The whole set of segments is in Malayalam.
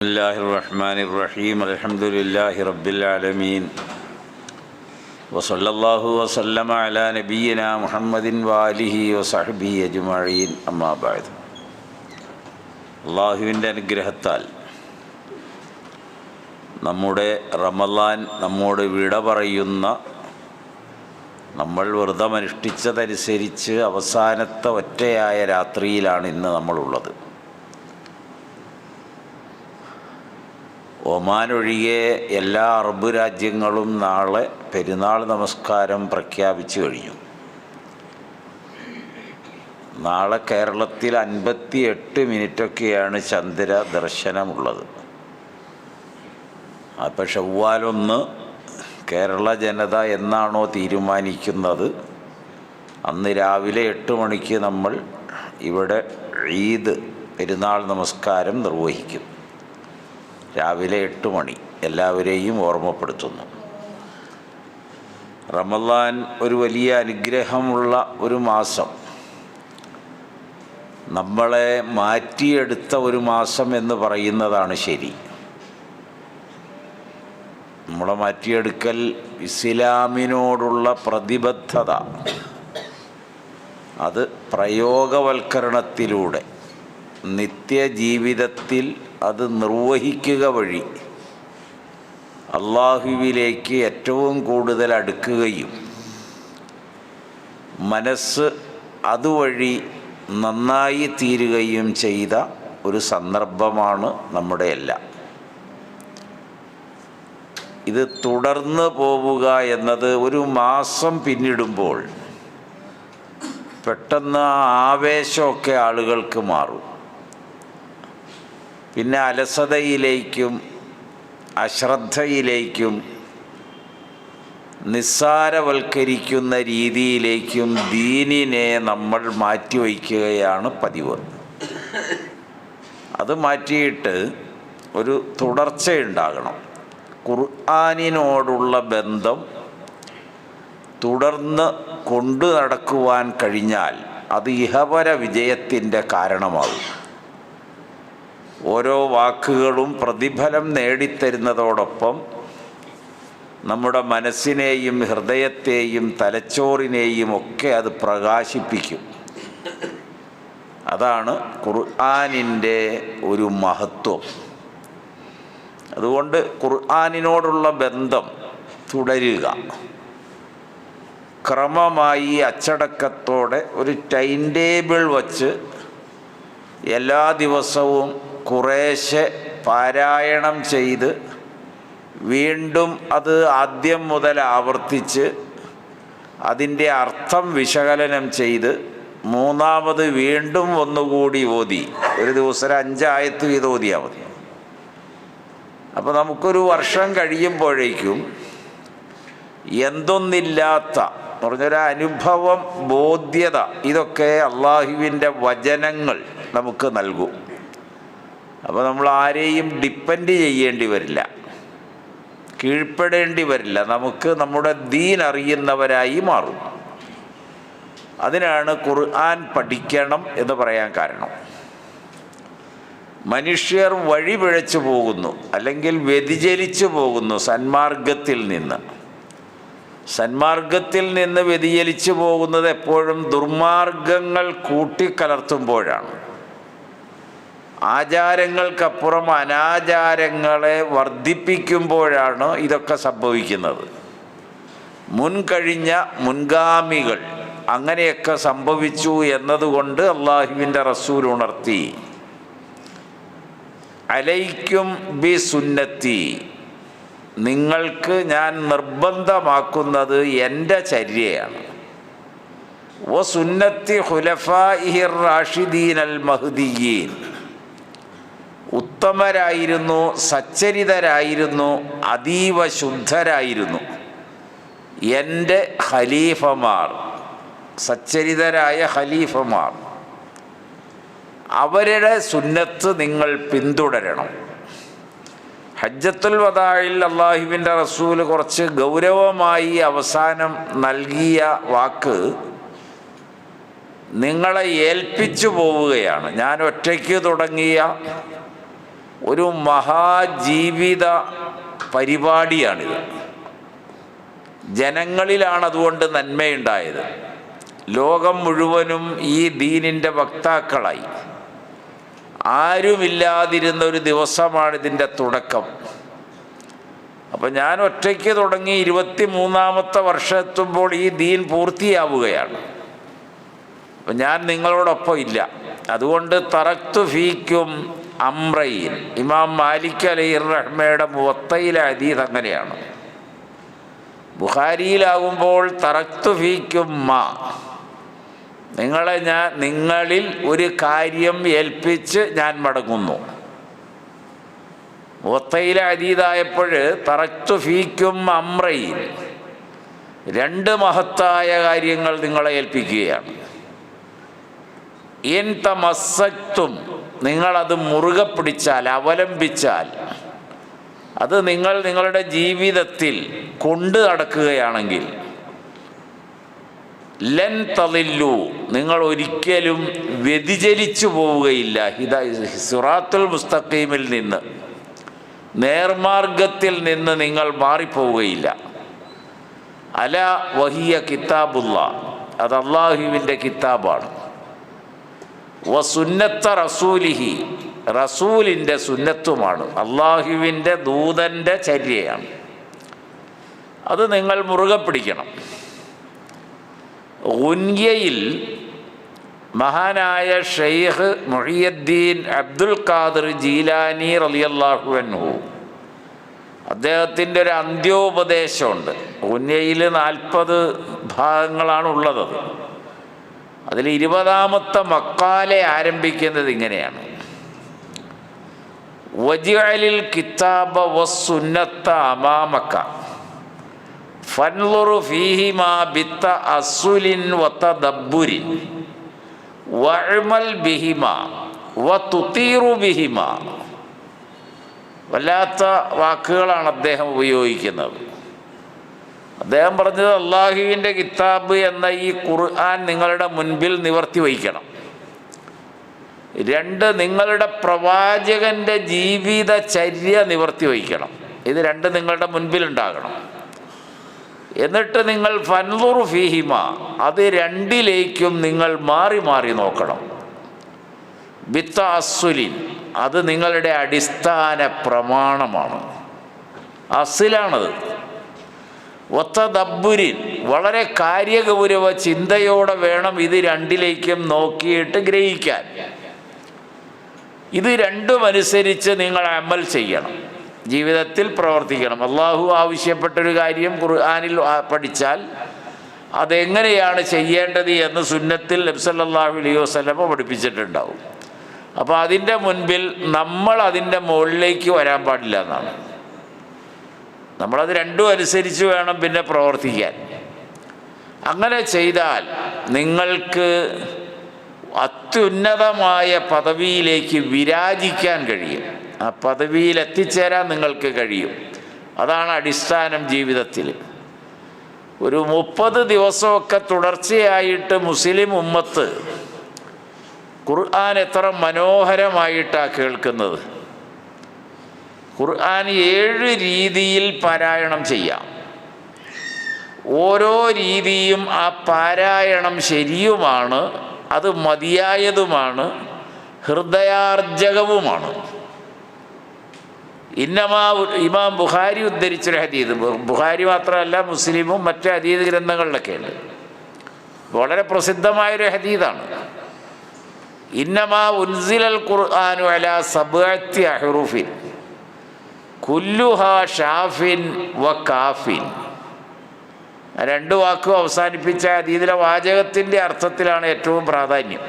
Bismillahirrahmanirrahim. Alhamdulillahi Rabbil Alameen. Wa sallallahu wa sallama ala nabiyyina Muhammadin wa alihi wa sahbihi ajma'in. Amma ba'd. അള്ളാഹുവിൻ്റെ അനുഗ്രഹത്താൽ നമ്മുടെ റമളാൻ നമ്മോട് വിട പറയുന്ന, നമ്മൾ വ്രതമനുഷ്ഠിച്ചതനുസരിച്ച് അവസാനത്തെ ഒറ്റയായ രാത്രിയിലാണ് ഇന്ന് നമ്മളുള്ളത്. ഒമാൻ ഒഴികെ എല്ലാ അറബ് രാജ്യങ്ങളും നാളെ പെരുന്നാൾ നമസ്കാരം പ്രഖ്യാപിച്ചു കഴിഞ്ഞു. നാളെ കേരളത്തിൽ 58 മിനിറ്റൊക്കെയാണ് ചന്ദ്ര ദർശനമുള്ളത്. അപ്പോൾ ഷവ്വാൽ 1 കേരള ജനത എന്നാണോ തീരുമാനിക്കുന്നത്, അന്ന് രാവിലെ 8 മണിക്ക് നമ്മൾ ഇവിടെ ഈദ് പെരുന്നാൾ നമസ്കാരം നിർവഹിക്കും. രാവിലെ 8 മണി എല്ലാവരെയും ഓർമ്മപ്പെടുത്തുന്നു. റമളാൻ ഒരു വലിയ അനുഗ്രഹമുള്ള ഒരു മാസം, നമ്മളെ മാറ്റിയെടുത്ത ഒരു മാസം എന്ന് പറയുന്നതാണ് ശരി. നമ്മളെ മാറ്റിയെടുക്കൽ ഇസ്ലാമിനോടുള്ള പ്രതിബദ്ധത, അത് പ്രയോഗവൽക്കരണത്തിലൂടെ നിത്യജീവിതത്തിൽ അത് നിർവഹിക്കുക വഴി അള്ളാഹുവിലേക്ക് ഏറ്റവും കൂടുതൽ അടുക്കുകയും മനസ്സ് അതുവഴി നന്നായി തീരുകയും ചെയ്ത ഒരു സന്ദർഭമാണ് നമ്മുടെ എല്ലാം. ഇത് തുടർന്ന് പോവുക എന്നത് ഒരു മാസം പിന്നിടുമ്പോൾ പെട്ടെന്ന് ആ ആവേശമൊക്കെ ആളുകൾക്ക് മാറും. പിന്നെ അലസതയിലേക്കും അശ്രദ്ധയിലേക്കും നിസ്സാരവൽക്കരിക്കുന്ന രീതിയിലേക്കും ദീനിനെ നമ്മൾ മാറ്റിവയ്ക്കുകയാണ് പതിവ്. അത് മാറ്റിയിട്ട് ഒരു തുടർച്ചയുണ്ടാകണം. ഖുർആനിനോടുള്ള ബന്ധം തുടർന്ന് കൊണ്ടു നടക്കുവാൻ കഴിഞ്ഞാൽ അത് ഇഹപര വിജയത്തിൻ്റെ കാരണമാകും. ഓരോ വാക്കുകളും പ്രതിഫലം നേടിത്തരുന്നതോടൊപ്പം നമ്മുടെ മനസ്സിനെയും ഹൃദയത്തെയും തലച്ചോറിനെയും ഒക്കെ അത് പ്രകാശിപ്പിക്കും. അതാണ് ഖുർആനിൻ്റെ ഒരു മഹത്വം. അതുകൊണ്ട് ഖുർആനിനോടുള്ള ബന്ധം തുടരുക, ക്രമമായി അച്ചടക്കത്തോടെ ഒരു ടൈം ടേബിൾ വച്ച് എല്ലാ ദിവസവും കുറേശ്ശെ പാരായണം ചെയ്ത് വീണ്ടും അത് ആദ്യം മുതൽ ആവർത്തിച്ച് അതിൻ്റെ അർത്ഥം വിശകലനം ചെയ്ത് മൂന്നാമത് വീണ്ടും ഒന്നുകൂടി ഓതി, ഒരു ദിവസം 5 ആയത്ത് വീതം ഓതിയാൽ മതി. അപ്പോൾ നമുക്കൊരു വർഷം കഴിയുമ്പോഴേക്കും എന്തൊന്നില്ലാത്ത എന്ന് പറഞ്ഞൊരു അനുഭവം, ബോധ്യത, ഇതൊക്കെ അള്ളാഹുവിൻ്റെ വചനങ്ങൾ നമുക്ക് നൽകും. അപ്പോൾ നമ്മൾ ആരെയും ഡിപ്പെൻഡ് ചെയ്യേണ്ടി വരില്ല, കീഴ്പ്പെടേണ്ടി വരില്ല. നമുക്ക് നമ്മുടെ ദീൻ അറിയുന്നവരായി മാറും. അതിനാണ് ഖുർആൻ പഠിക്കണം എന്ന് പറയാൻ കാരണം. മനുഷ്യർ വഴിപിഴച്ചു പോകുന്നു, അല്ലെങ്കിൽ വ്യതിചലിച്ചു പോകുന്നു സന്മാർഗത്തിൽ നിന്ന്. സന്മാർഗത്തിൽ നിന്ന് വ്യതിചലിച്ചു പോകുന്നത് എപ്പോഴും ദുർമാർഗങ്ങൾ കൂട്ടിക്കലർത്തുമ്പോഴാണ്. ആചാരങ്ങൾക്കപ്പുറം അനാചാരങ്ങളെ വർദ്ധിപ്പിക്കുമ്പോഴാണ് ഇതൊക്കെ സംഭവിക്കുന്നത്. മുൻകഴിഞ്ഞ മുൻഗാമികൾ അങ്ങനെയൊക്കെ സംഭവിച്ചു എന്നതുകൊണ്ട് അള്ളാഹുവിൻ്റെ റസൂൽ ഉണർത്തി, അലൈക്കും ബി സുന്നത്തി, നിങ്ങൾക്ക് ഞാൻ നിർബന്ധമാക്കുന്നത് എൻ്റെ ചര്യയാണ്. വ സുന്നത്തി ഖുലഫാഇഹിർ റാഷിദീനൽ മഹ്ദിയീൻ, ഉത്തമരായിരുന്നു, സച്ചരിതരായിരുന്നു, അതീവ ശുദ്ധരായിരുന്നു എൻ്റെ ഖലീഫമാർ, സച്ചരിതരായ ഖലീഫമാർ, അവരുടെ സുന്നത്ത് നിങ്ങൾ പിന്തുടരണം. ഹജ്ജത്തുൽ വദാഇൽ അള്ളാഹുവിൻ്റെ റസൂൽ കുറച്ച് ഗൗരവമായി അവസാനം നൽകിയ വാക്ക് നിങ്ങളെ ഏൽപ്പിച്ചു പോവുകയാണ്. ഞാൻ ഒറ്റയ്ക്ക് തുടങ്ങിയ ഒരു മഹാജീവിത പരിപാടിയാണിത്. ജനങ്ങളിലാണ് അതുകൊണ്ട് നന്മയുണ്ടായത്. ലോകം മുഴുവനും ഈ ദീനിൻ്റെ വക്താക്കളായി. ആരുമില്ലാതിരുന്ന ഒരു ദിവസമാണ് ഇതിൻ്റെ തുടക്കം. അപ്പം ഞാൻ ഒറ്റയ്ക്ക് തുടങ്ങി 23-ാമത്തെ വർഷം എത്തുമ്പോൾ ഈ ദീൻ പൂർത്തിയാവുകയാണ്. അപ്പം ഞാൻ നിങ്ങളോടൊപ്പം ഇല്ല. അതുകൊണ്ട് തറക്തു ഫീക്കും അംറൈൻ. ഇമാം മാലിക് അലൈഹി റഹ്മയുടെ മുവത്തയിലെ ഹദീസ് അങ്ങനെയാണ്. ബുഖാരിയിലാകുമ്പോൾ തറക്തു ഫീക്കും മാ, നിങ്ങളിൽ ഒരു കാര്യം ഏൽപ്പിച്ച് ഞാൻ മടങ്ങുന്നു. മുവത്തയിലെ ഹദീസായപ്പോൾ തറക്തു ഫീക്കും അംറൈൻ, 2 മഹത്തായ കാര്യങ്ങൾ നിങ്ങളെ ഏൽപ്പിക്കുകയാണ്. ഇൻ തമസ്സക്തും, നിങ്ങളത് മുറുകെ പിടിച്ചാൽ, അവലംബിച്ചാൽ, അത് നിങ്ങളുടെ ജീവിതത്തിൽ കൊണ്ടു നടക്കുകയാണെങ്കിൽ, ലൻ തളില്ലു, നിങ്ങൾ ഒരിക്കലും വ്യതിചലിച്ചു പോവുകയില്ല. സിറാത്തുൽ മുസ്തഖീമിൽ നിന്ന്, നേർമാർഗത്തിൽ നിന്ന് നിങ്ങൾ മാറിപ്പോവുകയില്ല. അല വഹിയ കിതാബുല്ലാഹ്, അത് അള്ളാഹുവിൻ്റെ കിതാബാണ്. വസുന്നത്ത റസൂലിഹി, റസൂലിൻ്റെ സുന്നത്തുമാണ്, അള്ളാഹുവിൻ്റെ ദൂതൻ്റെ ചര്യയാണ്. അത് നിങ്ങൾ മുറുകെ പിടിക്കണം. ഗുൻയയിൽ മഹാനായ ഷെയ്ഖ് മുഹിയുദ്ദീൻ അബ്ദുൽ ഖാദിർ ജീലാനി റളിയല്ലാഹു അൻഹു, അദ്ദേഹത്തിൻ്റെ ഒരു അന്ത്യോപദേശമുണ്ട്. ഗുൻയയിൽ 40 ഭാഗങ്ങളാണുള്ളത്. അതിൽ 20-ാമത്തെ മക്കാലെ ആരംഭിക്കുന്നത് ഇങ്ങനെയാണ്: വജ്അലിൽ കിതാബ വസ്സുന്നത്ത അമാമക ഫൻളുറു ഫീഹിമാ ബിത്തഅസ്സുലിൻ വതദബ്ബുരിൻ വഅമൽ ബിഹിമാ വതുതീറു ബിഹിമാ. വല്ലാത്ത വാക്കുകളാണ് അദ്ദേഹം ഉപയോഗിക്കുന്നത്. അദ്ദേഹം പറഞ്ഞത്, അള്ളാഹുവിൻ്റെ കിതാബ് എന്ന ഈ ഖുർആൻ നിങ്ങളുടെ മുൻപിൽ നിവർത്തി വയ്ക്കണം. 2, നിങ്ങളുടെ പ്രവാചകൻ്റെ ജീവിതചര്യ നിവർത്തി വയ്ക്കണം. ഇത് 2 നിങ്ങളുടെ മുൻപിലുണ്ടാകണം. എന്നിട്ട് നിങ്ങൾ ഫൻളുറു ഫീഹിമ, അത് 2ലേക്കും നിങ്ങൾ മാറി മാറി നോക്കണം. ബിത്തഅസ്സുലിൻ, അത് നിങ്ങളുടെ അടിസ്ഥാന പ്രമാണമാണ്, അസിലാണത്. വതദബ്ബുരിൻ, വളരെ കാര്യഗൗരവ ചിന്തയോടെ വേണം ഇത് 2ലേക്കും നോക്കിയിട്ട് ഗ്രഹിക്കാൻ. ഇത് 2ഉം അനുസരിച്ച് നിങ്ങൾ അമൽ ചെയ്യണം, ജീവിതത്തിൽ പ്രവർത്തിക്കണം. അള്ളാഹു ആവശ്യപ്പെട്ടൊരു കാര്യം ഖുർആനിൽ പഠിച്ചാൽ അതെങ്ങനെയാണ് ചെയ്യേണ്ടത് എന്ന് സുന്നത്തിൽ നബി സല്ലല്ലാഹു അലൈഹി വസല്ലം പഠിപ്പിച്ചിട്ടുണ്ടാവും. അപ്പോൾ അതിൻ്റെ മുൻപിൽ നമ്മൾ അതിൻ്റെ മുകളിലേക്ക് വരാൻ പാടില്ല എന്നാണ്. നമ്മളത് 2ഉം അനുസരിച്ച് വേണം പിന്നെ പ്രവർത്തിക്കാൻ. അങ്ങനെ ചെയ്താൽ നിങ്ങൾക്ക് അത്യുന്നതമായ പദവിയിലേക്ക് വിരാജിക്കാൻ കഴിയും. ആ പദവിയിൽ എത്തിച്ചേരാൻ നിങ്ങൾക്ക് കഴിയും. അതാണ് അടിസ്ഥാനം ജീവിതത്തിൽ. ഒരു 30 ദിവസമൊക്കെ തുടർച്ചയായിട്ട് മുസ്ലിം ഉമ്മത്ത് ഖുർആൻ എത്ര മനോഹരമായിട്ടാണ് കേൾക്കുന്നത്. ഖുർആൻ 7 രീതിയിൽ പാരായണം ചെയ്യാം. ഓരോ രീതിയും ആ പാരായണം ശരിയുമാണ്, അത് മതിയായതുമാണ്, ഹൃദയാർജകവുമാണ്. ഇമാം ബുഖാരി ഉദ്ധരിച്ചൊരു ഹദീസ്, ബുഖാരി മാത്രമല്ല മുസ്ലിമും മറ്റ് ഹദീസ് ഗ്രന്ഥങ്ങളിലൊക്കെ ഉണ്ട്, വളരെ പ്രസിദ്ധമായൊരു ഹദീസാണ്. ഇന്നമാ ഉൻസിലൽ ഖുർആനു അലാ 7 അഹ്റുഫിൻ കുല്ലുഹാ ഷാഫിൻ വ കാഫിൻ. 2 വാക്കും അവസാനിപ്പിച്ച ഹദീസിലെ വാചകത്തിൻ്റെ അർത്ഥത്തിലാണ് ഏറ്റവും പ്രാധാന്യം.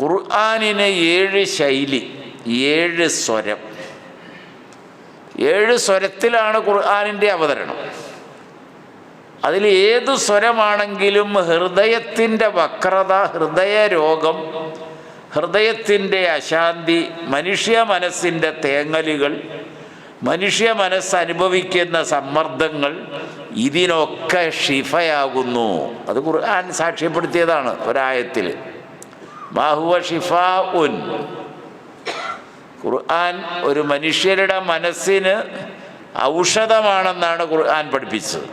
ഖുർആനിന് 7 ശൈലി, 7 സ്വരം, 7 സ്വരത്തിലാണ് ഖുർആനിൻ്റെ അവതരണം. അതിൽ ഏത് സ്വരമാണെങ്കിലും ഹൃദയത്തിൻ്റെ വക്രത, ഹൃദയരോഗം, ഹൃദയത്തിൻ്റെ അശാന്തി, മനുഷ്യ മനസ്സിൻ്റെ തേങ്ങലുകൾ, മനുഷ്യ മനസ്സ് അനുഭവിക്കുന്ന സമ്മർദ്ദങ്ങൾ, ഇതിനൊക്കെ ഷിഫയാകുന്നു. അത് ഖുർആൻ സാക്ഷ്യപ്പെടുത്തിയതാണ് ഒരായത്തിൽ. മാഹുവ ഷിഫാഉൻ, ഖുർആൻ ഒരു മനുഷ്യരുടെ മനസ്സിന് ഔഷധമാണെന്നാണ് ഖുർആൻ പഠിപ്പിച്ചത്.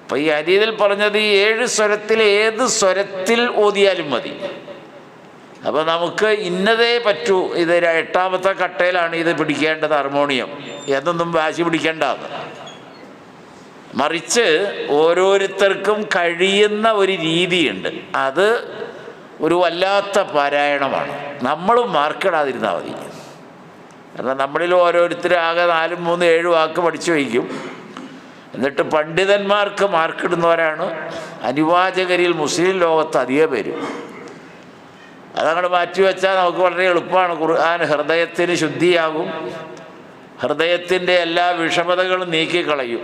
അപ്പോൾ ഈ ഹദീസിൽ പറഞ്ഞത് ഈ 7 സ്വരത്തിൽ ഏത് സ്വരത്തിൽ ഓതിയാലും മതി. അപ്പോൾ നമുക്ക് ഇന്നതേ പറ്റൂ, ഇത് 8ാമത്തെ കട്ടയിലാണ് ഇത് പിടിക്കേണ്ടത് ഹാർമോണിയം എന്നൊന്നും വാശി പിടിക്കേണ്ടതാണ്. മറിച്ച് ഓരോരുത്തർക്കും കഴിയുന്ന ഒരു രീതിയുണ്ട്. അത് ഒരു വല്ലാത്ത പാരായണമാണ്. നമ്മളും മാർക്കിടാതിരുന്നാൽ മതി. കാരണം നമ്മളിൽ ഓരോരുത്തരും ആകെ 4, 3, 7 വാക്ക് പഠിച്ചു വയ്ക്കും. എന്നിട്ട് പണ്ഡിതന്മാർക്ക് മാർക്കിടുന്നവരാണ് അനുവാചകരിൽ മുസ്ലിം ലോകത്ത് അധികം പേര്. അതങ്ങോട്ട് മാറ്റിവെച്ചാൽ നമുക്ക് വളരെ എളുപ്പമാണ്. ഖുർആൻ ഹൃദയത്തിന് ശുദ്ധിയാകും, ഹൃദയത്തിൻ്റെ എല്ലാ വിഷമതകളും നീക്കിക്കളയും.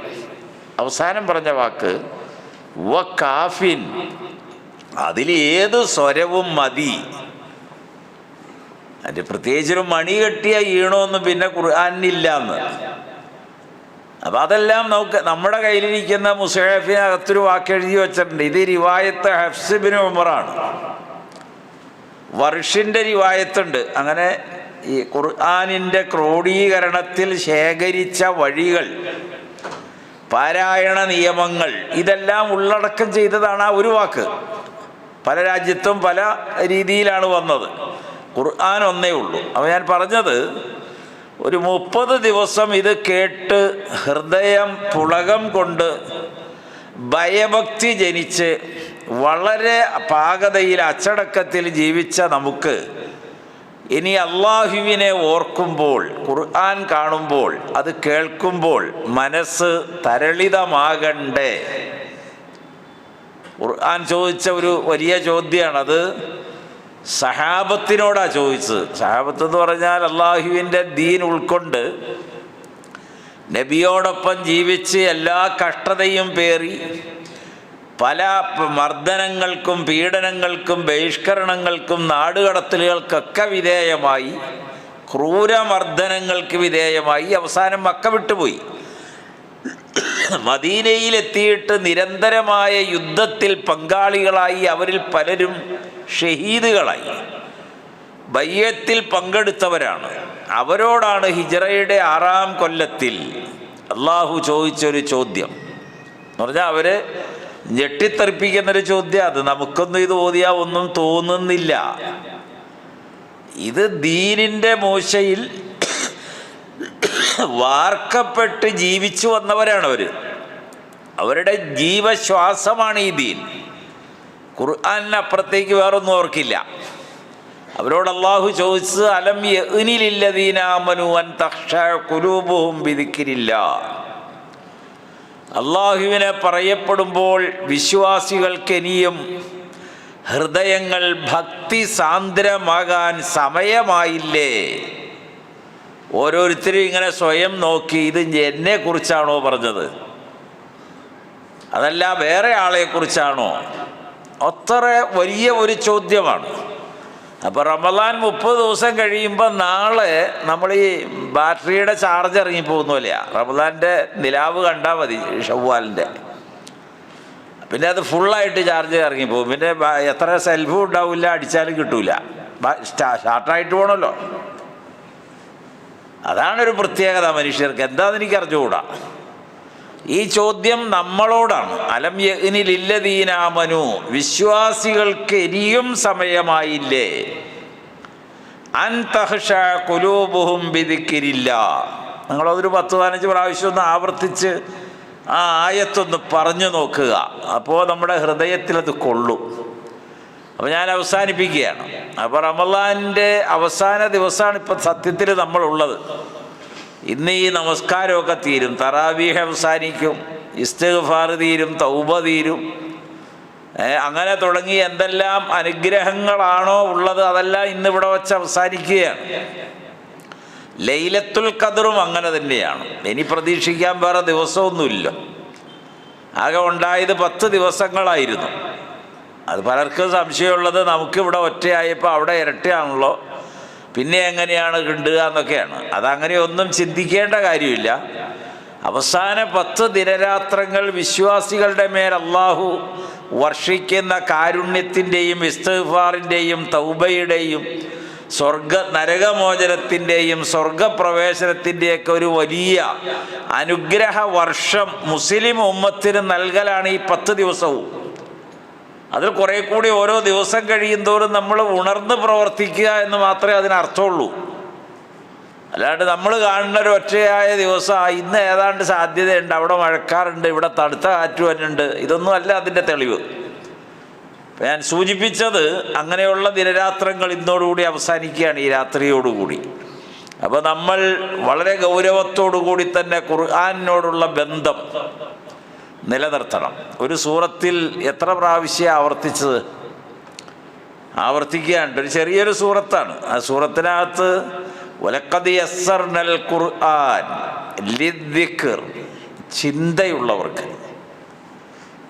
അവസാനം പറഞ്ഞ വാക്ക് വ കാഫിൻ, അതിൽ ഏത് സ്വരവും മതി. അതിൻ്റെ പ്രത്യേകിച്ചൊരു മണി കെട്ടിയ ഈണമൊന്നും പിന്നെ ഖുർആനില്ലാന്ന്. അപ്പം അതെല്ലാം നമ്മുടെ കയ്യിലിരിക്കുന്ന മുസ്ഹഫിനകത്തൊരു വാക്ക് എഴുതി വെച്ചിട്ടുണ്ട്. ഇത് റിവായത്ത് ഹഫ്സ് ബിൻ ഉമറാണ്. വർഷിൻ്റെ റിവായത്തുണ്ട്. അങ്ങനെ ഈ ഖുർആനിൻ്റെ ക്രോഡീകരണത്തിൽ ശേഖരിച്ച വഴികൾ, പാരായണ നിയമങ്ങൾ, ഇതെല്ലാം ഉള്ളടക്കം ചെയ്തതാണ് ആ ഒരു വാക്ക്. പല രാജ്യത്തും പല രീതിയിലാണ് വന്നത്. ഖുർആൻ ഒന്നേ ഉള്ളൂ. അപ്പോൾ ഞാൻ പറഞ്ഞത്, ഒരു 30 ദിവസം ഇത് കേട്ട് ഹൃദയം പുളകം കൊണ്ട് ഭയഭക്തി ജനിച്ച് വളരെ പാകതയിൽ അച്ചടക്കത്തിൽ ജീവിച്ച നമുക്ക് ഇനി അള്ളാഹുവിനെ ഓർക്കുമ്പോൾ, ഖുർആൻ കാണുമ്പോൾ, അത് കേൾക്കുമ്പോൾ മനസ്സ് തരളിതമാകണ്ടേ? ഖുർആൻ ചോദിച്ച ഒരു വലിയ ചോദ്യമാണത്. സഹാബത്തിനോടാണ് ചോദിച്ചത്. സഹാബത്ത് എന്ന് പറഞ്ഞാൽ അള്ളാഹുവിൻ്റെ ദീൻ ഉൾക്കൊണ്ട് നബിയോടൊപ്പം ജീവിച്ച് എല്ലാ കഷ്ടതയും പേറി പല മർദ്ദനങ്ങൾക്കും പീഡനങ്ങൾക്കും ബഹിഷ്കരണങ്ങൾക്കും നാടുകടത്തലുകൾക്കൊക്കെ വിധേയമായി, ക്രൂരമർദ്ദനങ്ങൾക്ക് വിധേയമായി അവസാനം മക്ക വിട്ടുപോയി. മദീനയിലെത്തിയിട്ട് നിരന്തരമായ യുദ്ധത്തിൽ പങ്കാളികളായി. അവരിൽ പലരും ഷഹീദുകളായി, ബയ്യത്തിൽ പങ്കെടുത്തവരാണ്. അവരോടാണ് ഹിജ്റയുടെ 6ാം കൊല്ലത്തിൽ അള്ളാഹു ചോദിച്ചൊരു ചോദ്യം എന്ന് പറഞ്ഞാൽ അവരെ ഞെട്ടിത്തെറിപ്പിക്കുന്നൊരു ചോദ്യം. അത് നമുക്കൊന്നും ഇത് ഓതിയാൽ ഒന്നും തോന്നുന്നില്ല. ഇത് ദീനിൻ്റെ മൂശയിൽ വാർക്കപ്പെട്ട് ജീവിച്ചു വന്നവരാണ് അവർ. അവരുടെ ജീവശ്വാസമാണ് ഈ ദീൻ. ഖുർആനിനപ്പുറത്തേക്ക് വേറൊന്നും ഓർക്കില്ല. അവരോട് അള്ളാഹു ചോദിച്ചത് അലം യഅ്നിലില്ലദീന ആമനു അൻ തഖ്ശഅ ഖുലൂബുഹും ബിദിക്രില്ലാഹ്. അള്ളാഹുവിനെ പറയപ്പെടുമ്പോൾ വിശ്വാസികൾക്ക് ഇനിയും ഹൃദയങ്ങൾ ഭക്തി സാന്ദ്രമാകാൻ സമയമായില്ലേ? ഓരോരുത്തരും ഇങ്ങനെ സ്വയം നോക്കി, ഇത് എന്നെക്കുറിച്ചാണോ പറഞ്ഞത്, അതല്ല വേറെ ആളെക്കുറിച്ചാണോ? അത്ര വലിയ ഒരു ചോദ്യമാണ്. അപ്പോൾ റമദാൻ 30 ദിവസം കഴിയുമ്പോൾ നാളെ നമ്മൾ ഈ ബാറ്ററിയുടെ ചാർജ് ഇറങ്ങിപ്പോകുന്ന പോലെയാണ്. റമദാൻ്റെ നിലാവ് കണ്ടാൽ മതി, ഷവ്വാലിൻ്റെ. പിന്നെ അത് ഫുള്ളായിട്ട് ചാർജ് ഇറങ്ങിപ്പോകും. പിന്നെ എത്ര സെൽഫും ഉണ്ടാവില്ല, അടിച്ചാലും കിട്ടൂല. ഷാർട്ടായിട്ട് പോകണമല്ലോ. അതാണൊരു പ്രത്യേകത മനുഷ്യർക്ക്. എന്താണെന്ന് എനിക്ക് അറിഞ്ഞുകൂടാ. ഈ ചോദ്യം നമ്മളോടാണ്. അലം യഅ്നിലില്ലദീന ആമനു, വിശ്വാസികൾക്ക് ഇനിയും സമയമായില്ലേ? അൻ തഖ്ശഅ ഖുലൂബുഹും ബിദിക്രില്ലാഹ്. നിങ്ങളതൊരു 10-15 പ്രാവശ്യം ഒന്ന് ആവർത്തിച്ച് ആ ആയത്തൊന്ന് പറഞ്ഞു നോക്കുക. അപ്പോൾ നമ്മുടെ ഹൃദയത്തിൽ അത് കൊള്ളും. അപ്പോൾ ഞാൻ അവസാനിപ്പിക്കുകയാണ്. അപ്പോൾ റമളാനിൻ്റെ അവസാന ദിവസമാണ് ഇപ്പം സത്യത്തിൽ നമ്മളുള്ളത്. ഇന്ന് ഈ നമസ്കാരമൊക്കെ തീരും, തറാവീഹ് അവസാനിക്കും, ഇസ്തിഗ്ഫാർ തീരും, തൗബ തീരും, അങ്ങനെ തുടങ്ങി എന്തെല്ലാം അനുഗ്രഹങ്ങളാണോ ഉള്ളത് അതെല്ലാം ഇന്നിവിടെ വച്ച് അവസാനിക്കുകയാണ്. ലൈലത്തുൽ ഖദ്റും അങ്ങനെ തന്നെയാണ്. ഇനി പ്രതീക്ഷിക്കാൻ വേറെ ദിവസമൊന്നുമില്ല. ആകെ ഉണ്ടായത് 10 ദിവസങ്ങളായിരുന്നു. അത് പലർക്കും സംശയമുള്ളത്, നമുക്കിവിടെ ഒറ്റയായപ്പോൾ അവിടെ ഇരട്ടിയാണല്ലോ, പിന്നെ എങ്ങനെയാണ് കിട്ടുക എന്നൊക്കെയാണ്. അതങ്ങനെ ഒന്നും ചിന്തിക്കേണ്ട കാര്യമില്ല. അവസാന 10 ദിനരാത്രങ്ങൾ വിശ്വാസികളുടെ മേൽ അള്ളാഹു വർഷിക്കുന്ന കാരുണ്യത്തിൻ്റെയും ഇസ്തിഗ്ഫാറിൻ്റെയും തൗബയുടെയും നരകമോചനത്തിൻ്റെയും സ്വർഗപ്രവേശനത്തിൻ്റെയൊക്കെ ഒരു വലിയ അനുഗ്രഹ വർഷം മുസ്ലിം ഉമ്മത്തിന് നൽകലാണ് ഈ 10 ദിവസവും. അതിൽ കുറേ കൂടി ഓരോ ദിവസം കഴിയുന്തോറും നമ്മൾ ഉണർന്ന് പ്രവർത്തിക്കുക എന്ന് മാത്രമേ അതിനർത്ഥമുള്ളൂ. അല്ലാണ്ട് നമ്മൾ കാണുന്ന ഒരു ഒറ്റയായ ദിവസം ഇന്ന് ഏതാണ്ട് സാധ്യതയുണ്ട്, അവിടെ മഴക്കാറുണ്ട്, ഇവിടെ തണുത്ത കാറ്റ് വരുന്നുണ്ട്, ഇതൊന്നും അല്ല അതിൻ്റെ തെളിവ്. അപ്പം ഞാൻ സൂചിപ്പിച്ചത് അങ്ങനെയുള്ള ദിനരാത്രങ്ങൾ ഇന്നോടുകൂടി അവസാനിക്കുകയാണ്, ഈ രാത്രിയോടുകൂടി. അപ്പോൾ നമ്മൾ വളരെ ഗൗരവത്തോടു കൂടി തന്നെ ഖുർആനിനോടുള്ള ബന്ധം നിലനിർത്തണം. ഒരു സൂറത്തിൽ എത്ര പ്രാവശ്യം ആവർത്തിച്ചത്? ആവർത്തിക്കുകയാണ്. ഒരു ചെറിയൊരു സൂറത്താണ്. ആ സൂറത്തിനകത്ത് വലഖദ് യസ്സർനൽ ഖുർആൻ ലിദ്ദിക്ർ, ചിന്തയുള്ളവർക്ക്.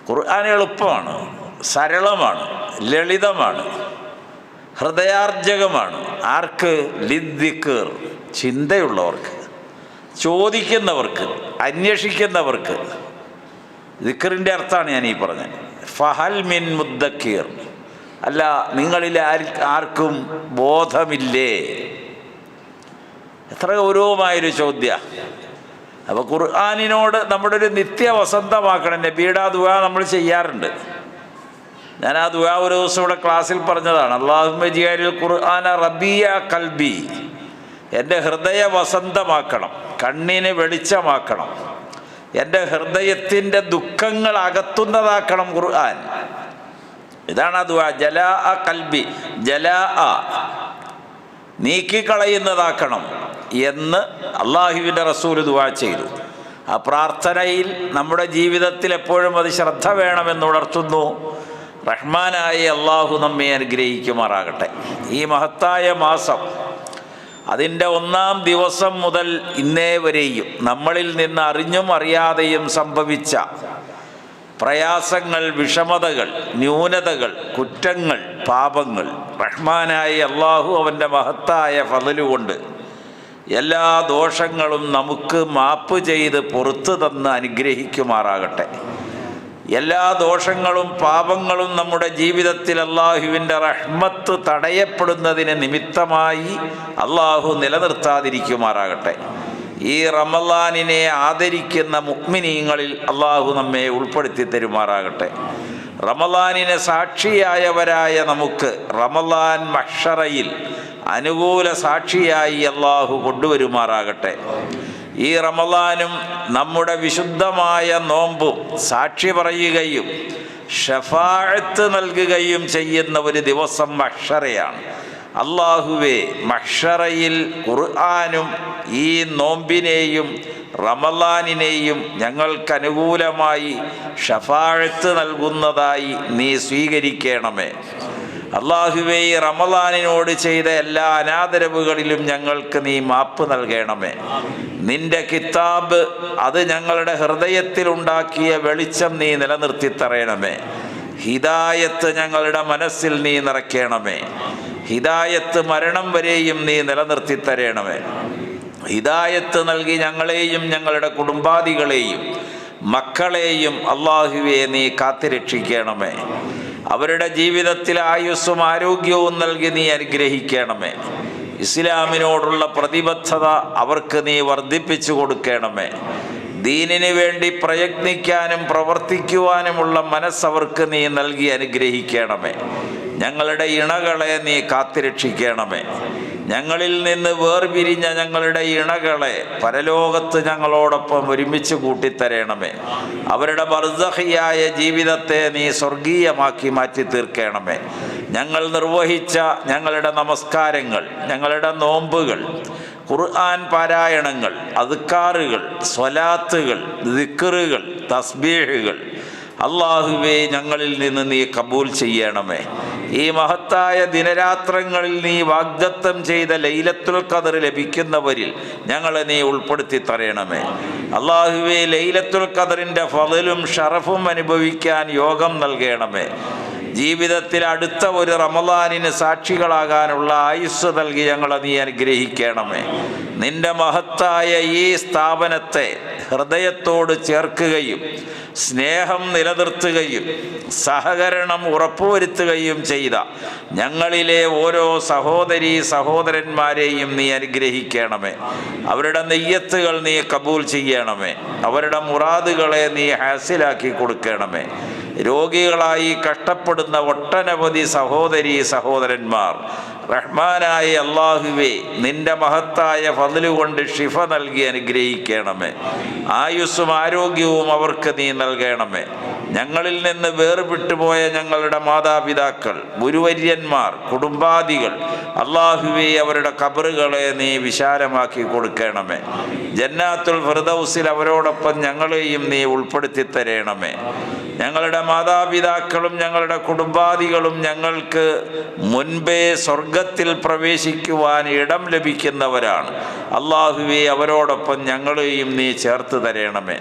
ഖുർആൻ എളുപ്പമാണ്, സരളമാണ്, ലളിതമാണ്, ഹൃദയാർജകമാണ്. ആർക്ക്? ലിദ്ദിക്ർ, ചിന്തയുള്ളവർക്ക്, ചോദിക്കുന്നവർക്ക്, അന്വേഷിക്കുന്നവർക്ക്. ദിക്റിൻ്റെ അർത്ഥമാണ് ഞാൻ ഈ പറഞ്ഞത്. ഫഹൽ മിൻ മുദ്ദക്കീർ, അല്ല നിങ്ങളിൽ ആർക്കും ബോധമില്ലേ? എത്ര ഗൗരവമായൊരു ചോദ്യ. അപ്പോൾ ഖുർആനിനോട് നമ്മുടെ ഒരു നിത്യവസന്തമാക്കണം. നബിയുടെ ദുആ നമ്മൾ ചെയ്യാറുണ്ട്. ഞാൻ ആ ദുആ ഒരു ദിവസം ഇവിടെ ക്ലാസ്സിൽ പറഞ്ഞതാണ്. അല്ലാഹുമ്മ ജിഅലിൽ ഖുർആന റബിയ ഖൽബി, എൻ്റെ ഹൃദയ വസന്തമാക്കണം, കണ്ണിന് വെളിച്ചമാക്കണം, എൻ്റെ ഹൃദയത്തിൻ്റെ ദുഃഖങ്ങൾ അകത്തുന്നതാക്കണം ഖുർആൻ. ഇതാണ് ആ ദുആ. ജലാ ഖൽബി, ജലാ നീക്കിക്കളയുന്നതാക്കണം എന്ന് അള്ളാഹുവിൻ്റെ റസൂൽ ദുആ ചെയ്തു. ആ പ്രാർത്ഥനയിൽ നമ്മുടെ ജീവിതത്തിൽ എപ്പോഴും അത് ശ്രദ്ധ വേണമെന്ന് ഉണർത്തുന്നു. റഹ്മാനായ അള്ളാഹു നമ്മെ അനുഗ്രഹിക്കുമാറാകട്ടെ. ഈ മഹത്തായ മാസം അതിൻ്റെ 1-ാം ദിവസം മുതൽ ഇന്നേ വരെയും നമ്മളിൽ നിന്ന് അറിഞ്ഞും അറിയാതെയും സംഭവിച്ച പ്രയാസങ്ങൾ, വിഷമതകൾ, ന്യൂനതകൾ, കുറ്റങ്ങൾ, പാപങ്ങൾ റഹ്മാനായ അള്ളാഹു അവൻ്റെ മഹത്തായ ഫളല് കൊണ്ട് എല്ലാ ദോഷങ്ങളും നമുക്ക് മാപ്പ് ചെയ്ത് പുറത്തു തന്ന് അനുഗ്രഹിക്കുമാറാകട്ടെ. എല്ലാ ദോഷങ്ങളും പാപങ്ങളും നമ്മുടെ ജീവിതത്തിൽ അള്ളാഹുവിൻ്റെ റഹ്മത്ത് തടയപ്പെടുന്നതിന് നിമിത്തമായി അള്ളാഹു നിലനിർത്താതിരിക്കുമാറാകട്ടെ. ഈ റമളാനിനെ ആദരിക്കുന്ന മുഅ്മിനീങ്ങളിൽ അള്ളാഹു നമ്മെ ഉൾപ്പെടുത്തി തരുമാറാകട്ടെ. റമളാനിനെ സാക്ഷിയായവരായ നമുക്ക് റമളാൻ മഹ്ശറയിൽ അനുകൂല സാക്ഷിയായി അള്ളാഹു കൊണ്ടുവരുമാറാകട്ടെ. ഈ റമളാനും നമ്മുടെ വിശുദ്ധമായ നോമ്പും സാക്ഷി പറയുകയും ഷഫാഅത്ത് നൽകുകയും ചെയ്യുന്ന ഒരു ദിവസം മഹ്ശറയാണ്. അല്ലാഹുവേ, മഹ്ശറയിൽ ഖുർആനും ഈ നോമ്പിനെയും റമളാനിനെയും ഞങ്ങൾക്ക് അനുകൂലമായി ഷഫാഅത്ത് നൽകുന്നതായി നീ സ്വീകരിക്കണമേ. അല്ലാഹുവേ, ഈ റമളാനിനോട് ചെയ്ത എല്ലാ അനാദരവുകളിലും ഞങ്ങൾക്ക് നീ മാപ്പ് നൽകണമേ. നിന്റെ കിതാബ് അത് ഞങ്ങളുടെ ഹൃദയത്തിലുണ്ടാക്കിയ വെളിച്ചം നീ നിലനിർത്തി തരയണമേ. ഹിദായത്ത് ഞങ്ങളുടെ മനസ്സിൽ നീ നിറയ്ക്കണമേ. ഹിദായത്ത് മരണം വരെയും നീ നിലനിർത്തി തരയണമേ. ഹിദായത്ത് നൽകി ഞങ്ങളെയും ഞങ്ങളുടെ കുടുംബാദികളെയും മക്കളെയും അല്ലാഹുവേ നീ കാത്തുരക്ഷിക്കണമേ. അവരുടെ ജീവിതത്തിൽ ആയുസ്സും ആരോഗ്യവും നൽകി നീ അനുഗ്രഹിക്കണമേ. ഇസ്ലാമിനോടുള്ള പ്രതിബദ്ധത അവർക്ക് നീ വർദ്ധിപ്പിച്ചു കൊടുക്കണമേ. ദീനിന് വേണ്ടി പ്രയത്നിക്കാനും പ്രവർത്തിക്കുവാനുമുള്ള മനസ്സവർക്ക് നീ നൽകി അനുഗ്രഹിക്കണമേ. ഞങ്ങളുടെ ഇണകളെ നീ കാത്തുരക്ഷിക്കണമേ. ഞങ്ങളിൽ നിന്ന് വേർപിരിഞ്ഞ ഞങ്ങളുടെ ഇണകളെ പരലോകത്ത് ഞങ്ങളോടൊപ്പം ഒരുമിച്ച് കൂട്ടിത്തരണമേ. അവരുടെ ബർസഖിയായ ജീവിതത്തെ നീ സ്വർഗീയമാക്കി മാറ്റി തീർക്കണമേ. ഞങ്ങൾ നിർവഹിച്ച ഞങ്ങളുടെ നമസ്കാരങ്ങൾ, ഞങ്ങളുടെ നോമ്പുകൾ, ഖുർആൻ പാരായണങ്ങൾ, അദ്കാറുകൾ, സ്വലാത്തുകൾ, ദിക്റുകൾ, തസ്ബീഹുകൾ അല്ലാഹുവേ ഞങ്ങളിൽ നിന്ന് നീ കബൂൽ ചെയ്യണമേ. ഈ മഹത്തായ ദിനരാത്രങ്ങളിൽ നീ വാഗ്ദത്തം ചെയ്ത ലൈലത്തുൽ ഖദർ ലഭിക്കുന്നവരിൽ ഞങ്ങളെ നീ ഉൾപ്പെടുത്തി തരയണമേ. അല്ലാഹുവേ, ലൈലത്തുൽ ഖദറിൻ്റെ ഫളലും ഷറഫും അനുഭവിക്കാൻ യോഗം നൽകണമേ. ജീവിതത്തിൽ അടുത്ത ഒരു റമളാനിന് സാക്ഷികളാകാനുള്ള ആയുസ്സ് നൽകി ഞങ്ങളെ നീ അനുഗ്രഹിക്കണമേ. നിന്റെ മഹത്തായ ഈ സ്ഥാപനത്തെ ഹൃദയത്തോട് ചേർക്കുകയും സ്നേഹം നിലനിർത്തുകയും സഹകരണം ഉറപ്പുവരുത്തുകയും ചെയ്ത ഞങ്ങളിലെ ഓരോ സഹോദരന്മാരെയും നീ അനുഗ്രഹിക്കണമേ. അവരുടെ നെയ്യത്തുകൾ നീ കബൂൽ ചെയ്യണമേ. അവരുടെ മുറാദുകളെ നീ ഹാസിലാക്കി കൊടുക്കണമേ. രോഗികളായി കഷ്ടപ്പെടുന്ന ഒട്ടനവധി സഹോദരന്മാർ റഹ്മാനായ അല്ലാഹുവേ, നിന്റെ മഹത്തായ ഫദ്ല് കൊണ്ട് ഷിഫ നൽകി അനുഗ്രഹിക്കണമേ. ആയുസ്സും ആരോഗ്യവും അവർക്ക് നീ നൽകണമേ. ഞങ്ങളിൽ നിന്ന് വേർപെട്ടുപോയ ഞങ്ങളുടെ മാതാപിതാക്കൾ, ഗുരുവര്യന്മാർ, കുടുംബാദികൾ, അല്ലാഹുവേ, അവരുടെ ഖബറുകളെ നീ വിശാലമാക്കി കൊടുക്കണമേ. ജന്നാത്തുൽ ഫിർദൗസിൽ അവരോടൊപ്പം ഞങ്ങളെയും നീ ഉൾപ്പെടുത്തി തരണമേ. ഞങ്ങളുടെ മാതാപിതാക്കളും ഞങ്ങളുടെ കുടുംബാദികളും ഞങ്ങൾക്ക് മുൻപേ സ്വർഗത്തിൽ പ്രവേശിക്കുവാൻ ഇടം ലഭിക്കുന്നവരാണ്. അല്ലാഹുവേ, അവരോടൊപ്പം ഞങ്ങളെയും നീ ചേർത്ത് തരണമേ.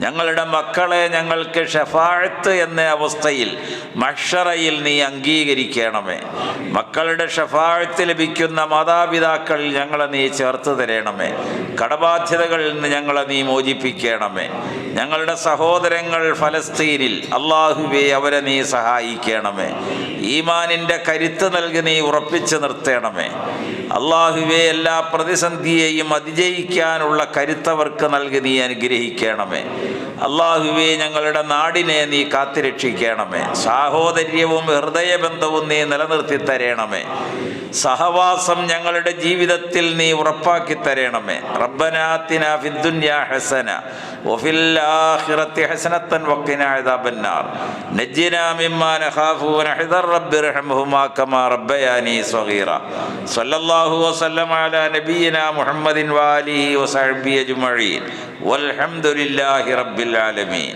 ഞങ്ങളുടെ മക്കളെ ഞങ്ങൾക്ക് ഷഫാഅത്ത് എന്ന അവസ്ഥയിൽ മഹ്ശറയിൽ നീ അംഗീകരിക്കണമേ. മക്കളുടെ ഷഫാഅത്ത് ലഭിക്കുന്ന മാതാപിതാക്കളിൽ ഞങ്ങളെ നീ ചേർത്ത് തരണമേ. കടബാധ്യതകളിൽ നിന്ന് ഞങ്ങളെ നീ മോചിപ്പിക്കണമേ. ഞങ്ങളുടെ സഹോദരങ്ങൾ ഫലസ്തീനിൽ, അല്ലാഹുവേ, അവരെ നീ സഹായിക്കണമേ. ഈമാനിൻ്റെ കരുത്ത് നൽകി നീ ഉറപ്പിച്ച് നിർത്തണമേ. അല്ലാഹുവേ, എല്ലാ പ്രതിസന്ധിയെയും അതിജയിക്കാനുള്ള കരുത്തവർക്ക് നൽകി നീ അനുഗ്രഹിക്കണമേ. അല്ലാഹുവേ, ഞങ്ങളുടെ നാടിനെ നീ കാത്തുരക്ഷിക്കണമേ. സാഹോദര്യവും ഹൃദയബന്ധവും നീ നിലനിർത്തി തരണമേ. സഹവാസം ഞങ്ങളുടെ ജീവിതത്തിൽ നീ ഉറപ്പാക്കി തരണമേ. റബ്ബനാ ആതിനാ ഫിദ്ദുനിയാ ഹസന വഫിൽ ആഖിറതി ഹസനതൻ വഖിനാ അദാബന്നാർ നജ്ജിനാ മിമ്മാ നഖാഫു വനഹ്ദർ റബ്ബിർഹംഹുമാ കമാ റബ്ബയാനി സ്വഗീറ. സ്വല്ലല്ലാഹു വസല്ലമ അലാ നബിയിനാ മുഹമ്മദിൻ വആലിഹി വസഹ്ബിഹി അജ്മഈൻ വൽഹംദുലില്ലാഹി റബ്ബിൽ ആലമീൻ.